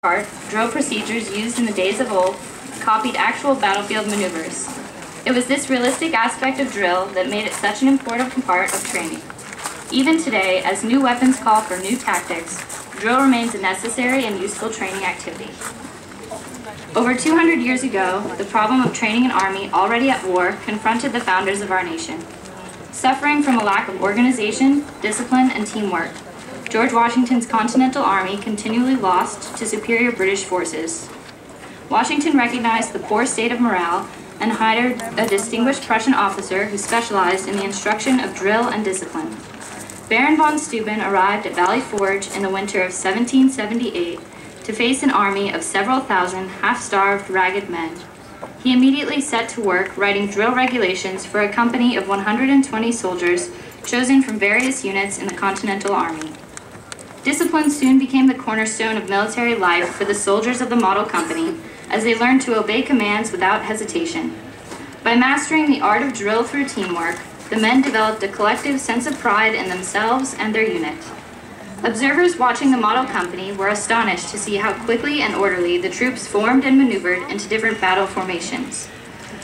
part, drill procedures used in the days of old copied actual battlefield maneuvers. It was this realistic aspect of drill that made it such an important part of training. Even today, as new weapons call for new tactics, drill remains a necessary and useful training activity. Over 200 years ago, the problem of training an army already at war confronted the founders of our nation. Suffering from a lack of organization, discipline, and teamwork, George Washington's Continental Army continually lost to superior British forces. Washington recognized the poor state of morale and hired a distinguished Prussian officer who specialized in the instruction of drill and discipline. Baron von Steuben arrived at Valley Forge in the winter of 1778 to face an army of several thousand half-starved, ragged men. He immediately set to work writing drill regulations for a company of 120 soldiers chosen from various units in the Continental Army. Discipline soon became the cornerstone of military life for the soldiers of the model company, as they learned to obey commands without hesitation. By mastering the art of drill through teamwork, the men developed a collective sense of pride in themselves and their unit. Observers watching the model company were astonished to see how quickly and orderly the troops formed and maneuvered into different battle formations.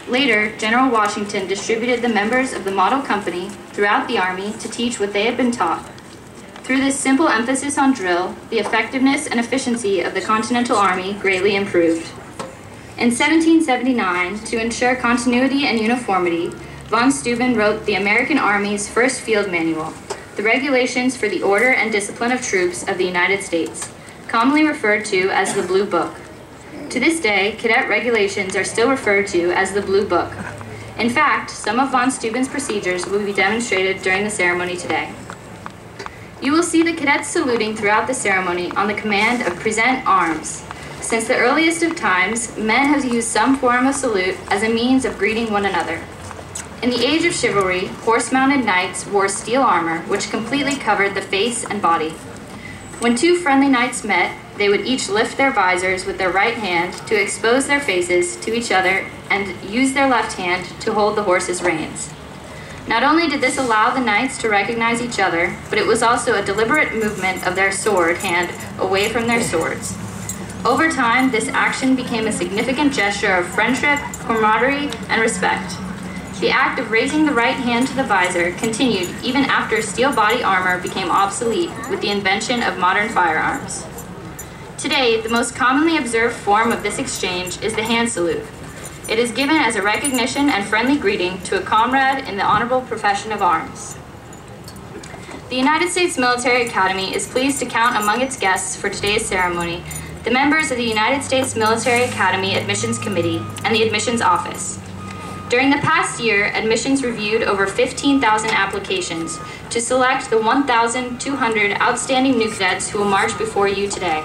Later, General Washington distributed the members of the model company throughout the army to teach what they had been taught. Through this simple emphasis on drill, the effectiveness and efficiency of the Continental Army greatly improved. In 1779, to ensure continuity and uniformity, von Steuben wrote the American Army's first field manual, the Regulations for the Order and Discipline of Troops of the United States, commonly referred to as the Blue Book. To this day, cadet regulations are still referred to as the Blue Book. In fact, some of von Steuben's procedures will be demonstrated during the ceremony today. You will see the cadets saluting throughout the ceremony on the command of "Present Arms." Since the earliest of times, men have used some form of salute as a means of greeting one another. In the age of chivalry, horse-mounted knights wore steel armor, which completely covered the face and body. When two friendly knights met, they would each lift their visors with their right hand to expose their faces to each other and use their left hand to hold the horse's reins. Not only did this allow the knights to recognize each other, but it was also a deliberate movement of their sword hand away from their swords. Over time, this action became a significant gesture of friendship, camaraderie, and respect. The act of raising the right hand to the visor continued even after steel body armor became obsolete with the invention of modern firearms. Today, the most commonly observed form of this exchange is the hand salute. It is given as a recognition and friendly greeting to a comrade in the honorable profession of arms. The United States Military Academy is pleased to count among its guests for today's ceremony the members of the United States Military Academy Admissions Committee and the Admissions Office. During the past year, admissions reviewed over 15,000 applications to select the 1,200 outstanding new cadets who will march before you today.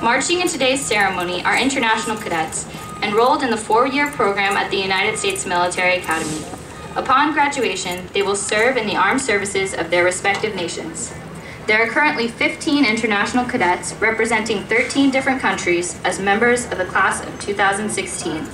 Marching in today's ceremony are international cadets enrolled in the 4-year program at the United States Military Academy. Upon graduation, they will serve in the armed services of their respective nations. There are currently 15 international cadets representing 13 different countries as members of the class of 2016.